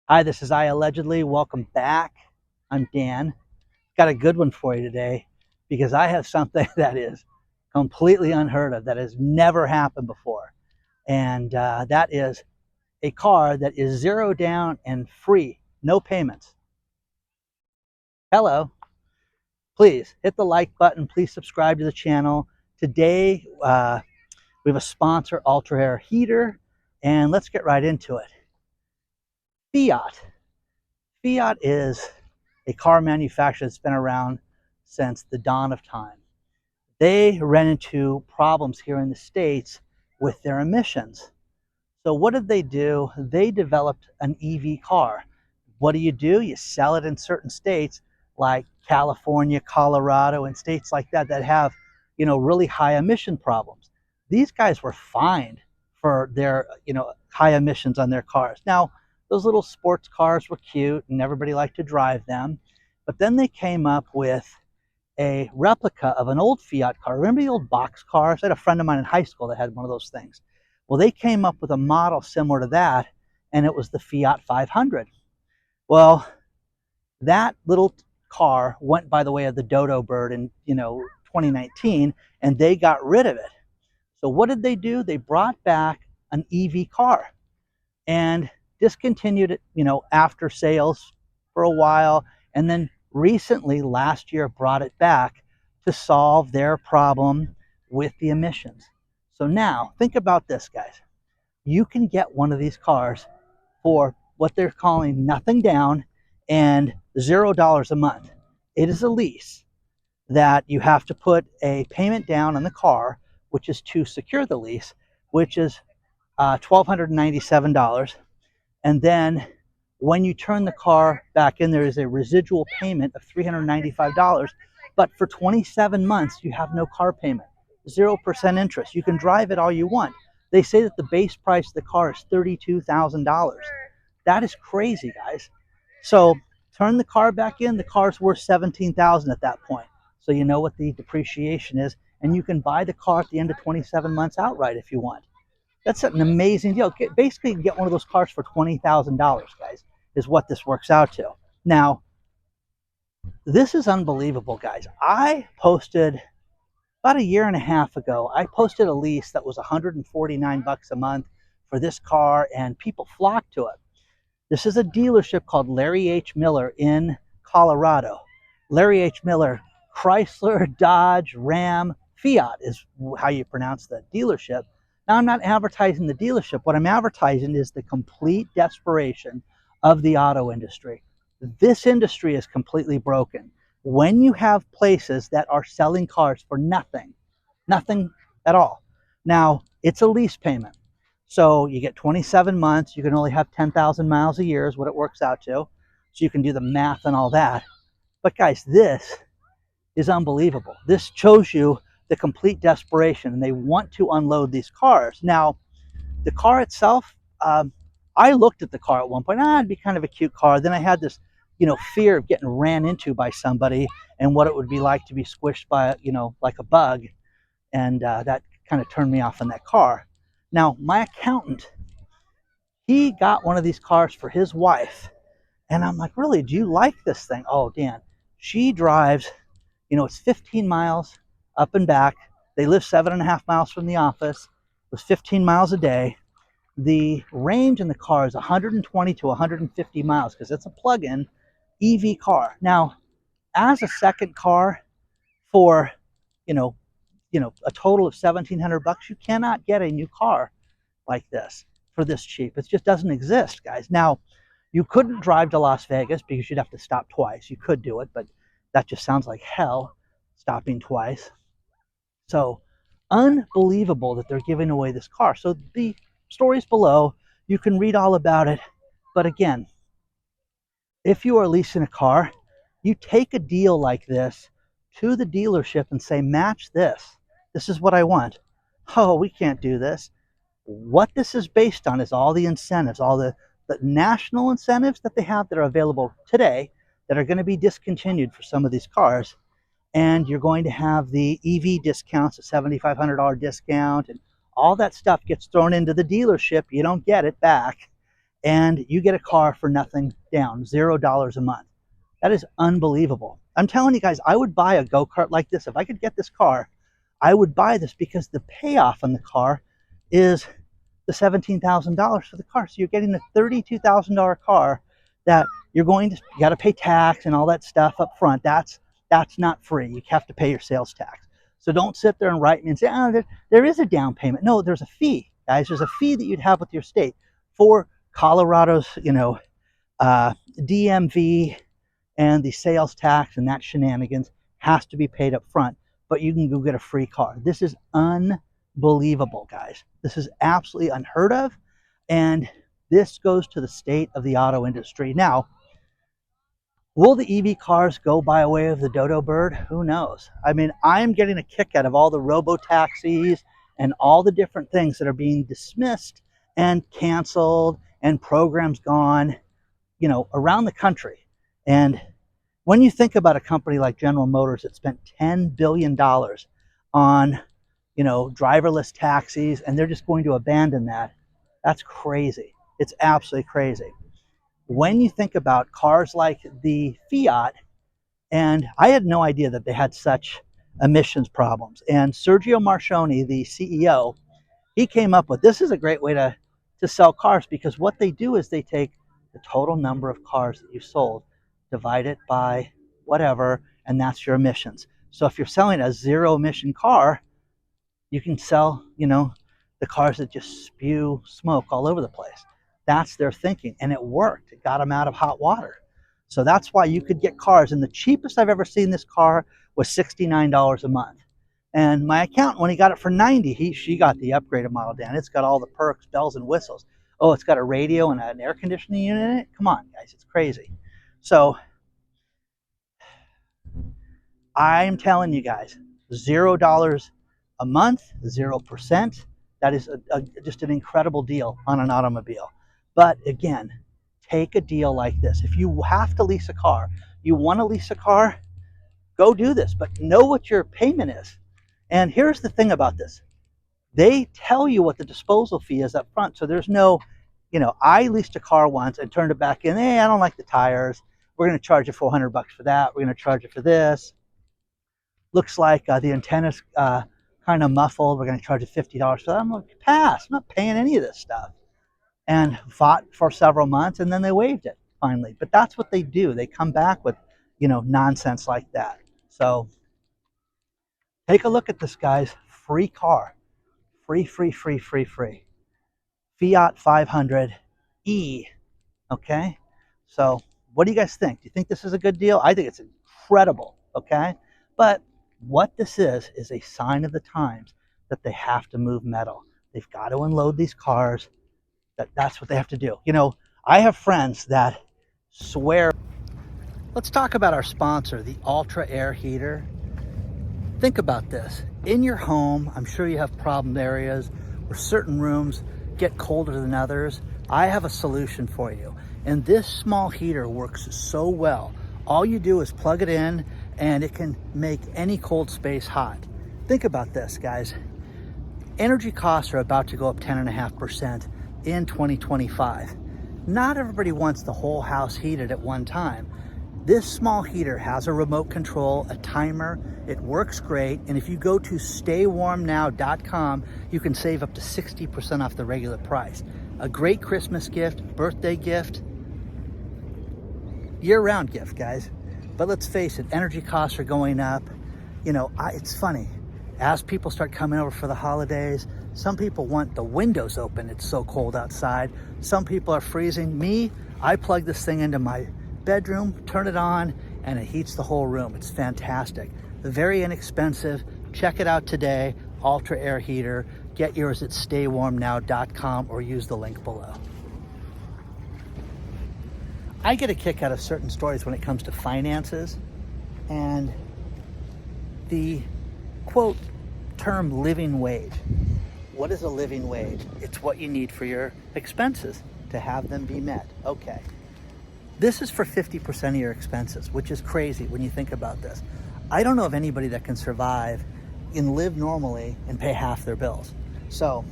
Hi, this is iAllegedly. Welcome back. I'm Dan. Got a good one for you today because I have something that is completely unheard of, that has never happened before. And that is a car that is zero down and free, no payments. Hello. Please hit the like button. Please subscribe to the channel. Today, we have a sponsor, Ultra Air Heater, and let's get right into it. Fiat. Fiat is a car manufacturer that's been around since the dawn of time. They ran into problems here in the States with their emissions. So what did they do? They developed an EV car. What do? You sell it in certain states like California, Colorado, and states like that that have, really high emission problems. These guys were fined for their, high emissions on their cars. Now, those little sports cars were cute and everybody liked to drive them. But then they came up with a replica of an old Fiat car. Remember the old box cars? I had a friend of mine in high school that had one of those things. Well, they came up with a model similar to that, and it was the Fiat 500. Well, that little car went by the way of the dodo bird in 2019, and they got rid of it. So what did they do? They brought back an EV car and discontinued it, after sales for a while, and then recently last year brought it back to solve their problem with the emissions. So now think about this, guys. You can get one of these cars for what they're calling nothing down and $0 a month. It is a lease that you have to put a payment down on the car, which is to secure the lease, which is $1,297. And then when you turn the car back in, there is a residual payment of $395. But for 27 months, you have no car payment, 0% interest. You can drive it all you want. They say that the base price of the car is $32,000. That is crazy, guys. So turn the car back in, the car's worth $17,000 at that point. So you know what the depreciation is, and you can buy the car at the end of 27 months outright if you want. That's an amazing deal. Basically, you can get one of those cars for $20,000, guys, is what this works out to. Now, this is unbelievable, guys. I posted about a year and a half ago, I posted a lease that was $149 a month for this car, and people flocked to it. This is a dealership called Larry H. Miller in Colorado. Larry H. Miller, Chrysler, Dodge, Ram, Fiat is how you pronounce the dealership. Now, I'm not advertising the dealership. What I'm advertising is the complete desperation of the auto industry. This industry is completely broken. When you have places that are selling cars for nothing at all. Now, it's a lease payment. So you get 27 months. You can only have 10,000 miles a year is what it works out to. So you can do the math and all that. But guys, this is unbelievable. This shows you the complete desperation, and they want to unload these cars. Now, the car itself, I looked at the car at one point. It'd be kind of a cute car. Then I had this, fear of getting ran into by somebody and what it would be like to be squished by, like a bug. And that kind of turned me off on that car. Now, my accountant, he got one of these cars for his wife. And I'm like, really, do you like this thing? Oh, Dan, she drives, it's 15 miles up and back. They live 7.5 miles from the office. It was 15 miles a day. The range in the car is 120 to 150 miles because it's a plug-in EV car. Now, as a second car for, a total of $1,700, you cannot get a new car like this for this cheap. It just doesn't exist, guys. Now, you couldn't drive to Las Vegas because you'd have to stop twice. You could do it, but that just sounds like hell, stopping twice. So unbelievable that they're giving away this car. So the story's below. You can read all about it. But again, if you are leasing a car, you take a deal like this to the dealership and say, match this. This is what I want. Oh, we can't do this. What this is based on is all the incentives, all the national incentives that they have that are available today that are going to be discontinued for some of these cars. And you're going to have the EV discounts, a $7,500 discount, and all that stuff gets thrown into the dealership. You don't get it back. and you get a car for nothing down, $0 a month. That is unbelievable. I'm telling you guys, I would buy a go-kart like this. If I could get this car, I would buy this because the payoff on the car is the $17,000 for the car. So you're getting a $32,000 car that you got to pay tax and all that stuff up front. That's not free. You have to pay your sales tax. So don't sit there and write me and say, oh, there is a down payment. No, there's a fee, guys. There's a fee that you'd have with your state for Colorado's, DMV, and the sales tax and that shenanigans has to be paid up front, but you can go get a free car. This is unbelievable, guys. This is absolutely unheard of, and this goes to the state of the auto industry. Now, will the EV cars go by way of the dodo bird? Who knows? I mean, I'm getting a kick out of all the robo-taxis and all the different things that are being dismissed and canceled and programs gone, around the country. And when you think about a company like General Motors that spent $10 billion on, driverless taxis, and they're just going to abandon that, that's crazy. It's absolutely crazy. When you think about cars like the Fiat, and I had no idea that they had such emissions problems. And Sergio Marchionne, the CEO, he came up with, this is a great way to sell cars, because what they do is they take the total number of cars that you sold, divide it by whatever, and that's your emissions. So if you're selling a zero emission car, you can sell, the cars that just spew smoke all over the place. That's their thinking, and it worked. It got them out of hot water. So that's why you could get cars, and the cheapest I've ever seen this car was $69 a month. And my accountant, when he got it for $90, she got the upgraded model, Dan. It's got all the perks, bells and whistles. Oh, it's got a radio and an air conditioning unit in it. Come on, guys, it's crazy. So I'm telling you guys, $0 a month, 0%. That is just an incredible deal on an automobile. But again, take a deal like this. If you have to lease a car, you want to lease a car, go do this, but know what your payment is. And here's the thing about this. They tell you what the disposal fee is up front. So there's no, I leased a car once and turned it back in. Hey, I don't like the tires. We're going to charge you $400 for that. We're going to charge you for this. Looks like the antenna's kind of muffled. We're going to charge you $50 for that. I'm like, pass. I'm not paying any of this stuff. And fought for several months, and then they waived it finally. But that's what they do. They come back with, nonsense like that. So take a look at this, guys. Free car. Free. Fiat 500e. Okay? So what do you guys think? Do you think this is a good deal? I think it's incredible. Okay? But what this is a sign of the times that they have to move metal. They've got to unload these cars. That's what they have to do. I have friends that swear. Let's talk about our sponsor, the Ultra Air Heater. Think about this. In your home, I'm sure you have problem areas where certain rooms get colder than others. I have a solution for you. And this small heater works so well. All you do is plug it in, and it can make any cold space hot. Think about this, guys. Energy costs are about to go up 10.5% in 2025. Not everybody wants the whole house heated at one time. This small heater has a remote control, a timer. It works great. And if you go to staywarmnow.com, you can save up to 60% off the regular price. A great Christmas gift, birthday gift, year-round gift, guys. But let's face it, energy costs are going up. It's funny. As people start coming over for the holidays, some people want the windows open. It's so cold outside. Some people are freezing. Me, I plug this thing into my bedroom, turn it on, and it heats the whole room. It's fantastic. Very inexpensive. Check it out today. Ultra Air Heater. Get yours at staywarmnow.com or use the link below. I get a kick out of certain stories when it comes to finances, and the quote term living wage. What is a living wage? It's what you need for your expenses to have them be met. Okay. This is for 50% of your expenses, which is crazy when you think about this. I don't know of anybody that can survive and live normally and pay half their bills. So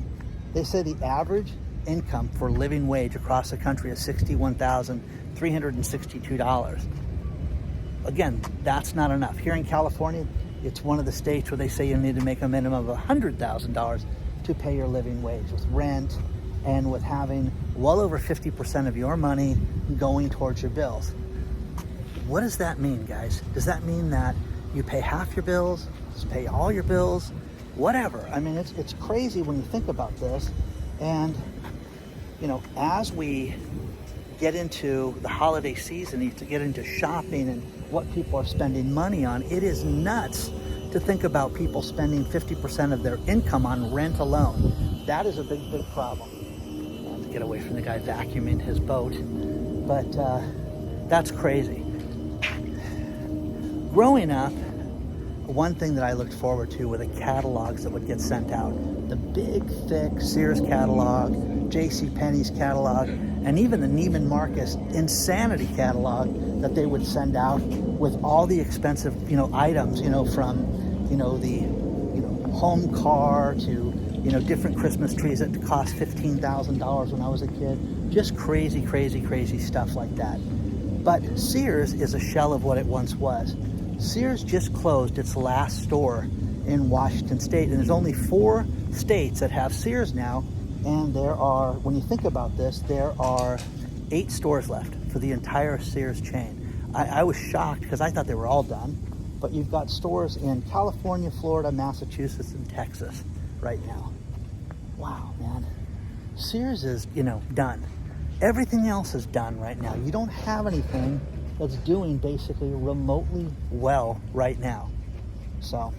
they say the average income for living wage across the country is $61,362. Again, that's not enough. Here in California, it's one of the states where they say you need to make a minimum of $100,000 to pay your living wage, with rent and with having well over 50% of your money going towards your bills. What does that mean, guys? Does that mean that you pay half your bills, pay all your bills, whatever? I mean, it's crazy when you think about this. And, you know, as we get into the holiday season, you to get into shopping and what people are spending money on, it is nuts to think about people spending 50% of their income on rent alone. That is a big, big problem. I have to get away from the guy vacuuming his boat, but that's crazy. Growing up, one thing that I looked forward to were the catalogs that would get sent out. The big, thick Sears catalog, JCPenney's catalog, and even the Neiman Marcus Insanity catalog that they would send out with all the expensive, items, from, the, home car to, different Christmas trees that cost $15,000 when I was a kid. Just crazy, crazy, crazy stuff like that. But Sears is a shell of what it once was. Sears just closed its last store in Washington State, and there's only 4 states that have Sears now, and there are, when you think about this, there are 8 stores left for the entire Sears chain. I was shocked because I thought they were all done, but you've got stores in California, Florida, Massachusetts, and Texas right now. Wow, man. Sears is, done. Everything else is done right now. You don't have anything that's doing basically remotely well right now. So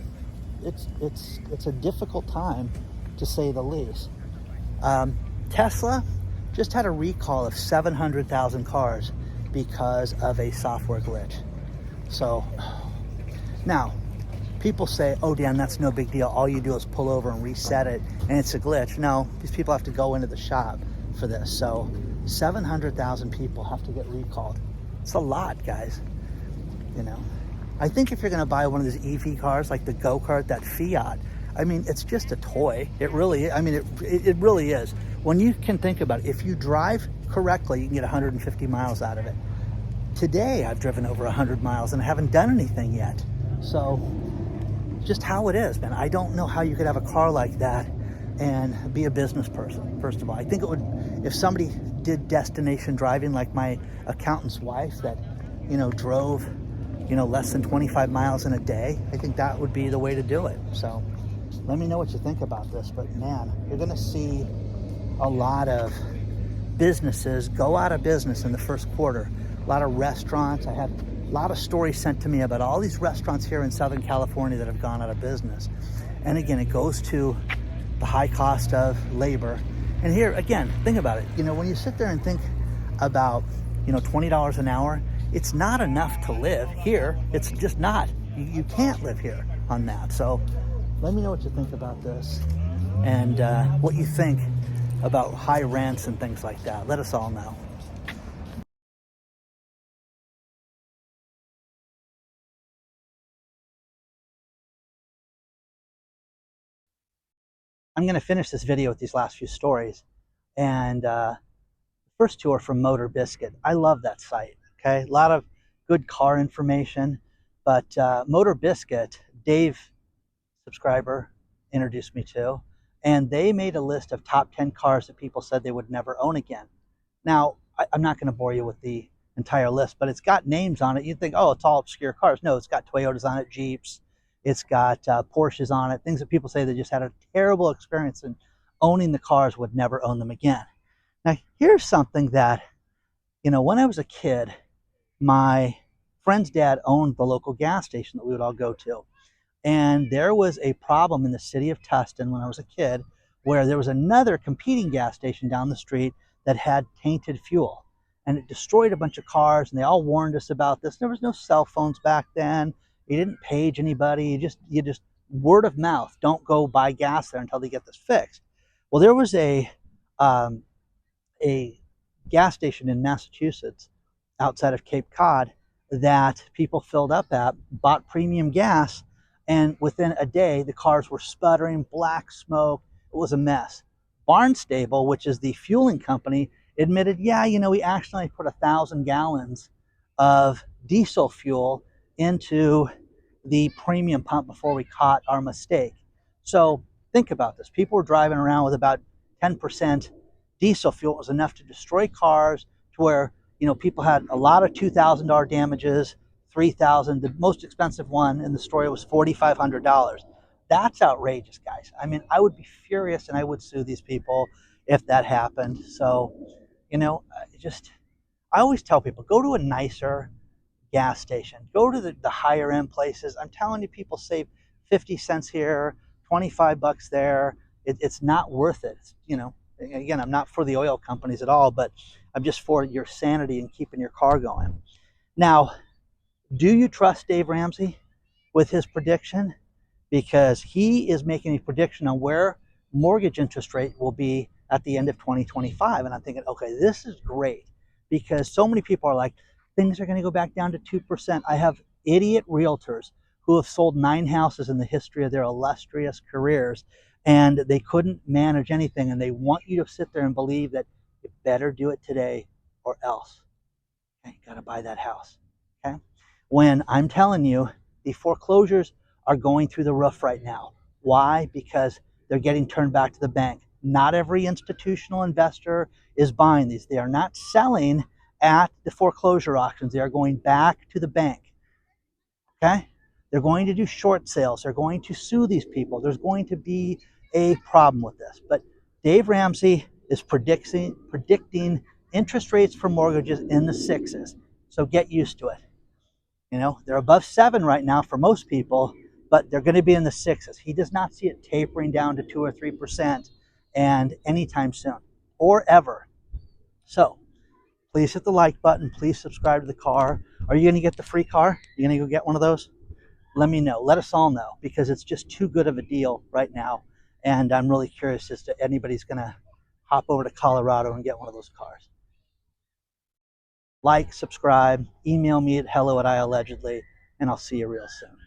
it's a difficult time, to say the least. Tesla just had a recall of 700,000 cars because of a software glitch. So now people say, oh Dan, that's no big deal, all you do is pull over and reset it and it's a glitch. No, these people have to go into the shop for this. So 700,000 people have to get recalled. It's a lot, guys. I think if you're going to buy one of these EV cars, like the go-kart, that Fiat, I mean, it's just a toy. It really, it really is. When you can think about it, if you drive correctly, you can get 150 miles out of it. Today, I've driven over 100 miles and I haven't done anything yet. So, just how it is, man. I don't know how you could have a car like that and be a business person, first of all. I think it would, if somebody did destination driving like my accountant's wife that, drove, less than 25 miles in a day, I think that would be the way to do it. So let me know what you think about this. But man, you're going to see a lot of businesses go out of business in the first quarter. A lot of restaurants. I had a lot of stories sent to me about all these restaurants here in Southern California that have gone out of business. And again, it goes to the high cost of labor. And here, again, think about it. When you sit there and think about, $20 an hour, it's not enough to live here. It's just not. You can't live here on that. So let me know what you think about this and what you think about high rents and things like that. Let us all know. I'm going to finish this video with these last few stories. And the first 2 are from Motor Biscuit. I love that site. Okay, a lot of good car information. But Motor Biscuit, Dave, subscriber, introduced me to, and they made a list of top 10 cars that people said they would never own again. Now, I'm not going to bore you with the entire list, but it's got names on it. You'd think, oh, it's all obscure cars. No, it's got Toyotas on it, Jeeps. It's got Porsches on it, things that people say they just had a terrible experience in owning the cars, would never own them again. Now, here's something that, when I was a kid, my friend's dad owned the local gas station that we would all go to. And there was a problem in the city of Tustin when I was a kid, where there was another competing gas station down the street that had tainted fuel. And it destroyed a bunch of cars, and they all warned us about this. There was no cell phones back then. You didn't page anybody. You just word of mouth. Don't go buy gas there until they get this fixed. Well, there was a gas station in Massachusetts outside of Cape Cod that people filled up at, bought premium gas, and within a day, the cars were sputtering, black smoke. It was a mess. Barnstable, which is the fueling company, admitted, yeah, we actually put 1,000 gallons of diesel fuel into the premium pump before we caught our mistake. So think about this. People were driving around with about 10% diesel fuel. It was enough to destroy cars, to where people had a lot of $2,000 damages, 3,000. The most expensive one in the story was $4,500. That's outrageous, guys. I mean, I would be furious and I would sue these people if that happened. So, I always tell people, go to a nicer gas station, go to the higher end places. I'm telling you, people save 50 cents here, 25 bucks there. It's not worth it. Again, I'm not for the oil companies at all, but I'm just for your sanity and keeping your car going. Now, do you trust Dave Ramsey with his prediction? Because he is making a prediction on where mortgage interest rate will be at the end of 2025. And I'm thinking, okay, this is great, because so many people are like, things are going to go back down to 2%. I have idiot realtors who have sold 9 houses in the history of their illustrious careers, and they couldn't manage anything. And they want you to sit there and believe that you better do it today or else. Okay, you got to buy that house. Okay. When I'm telling you, the foreclosures are going through the roof right now. Why? Because they're getting turned back to the bank. Not every institutional investor is buying these. They are not selling at the foreclosure auctions. They are going back to the bank. Okay? They're going to do short sales. They're going to sue these people. There's going to be a problem with this. But Dave Ramsey is predicting interest rates for mortgages in the 6s. So get used to it. They're above 7 right now for most people, but they're going to be in the 6s. He does not see it tapering down to 2 or 3% and anytime soon or ever. So please hit the like button. Please subscribe to the car. Are you going to get the free car? You going to go get one of those? Let me know. Let us all know, because it's just too good of a deal right now. And I'm really curious as to anybody's going to hop over to Colorado and get one of those cars. Like, subscribe, email me at hello@iAllegedly, and I'll see you real soon.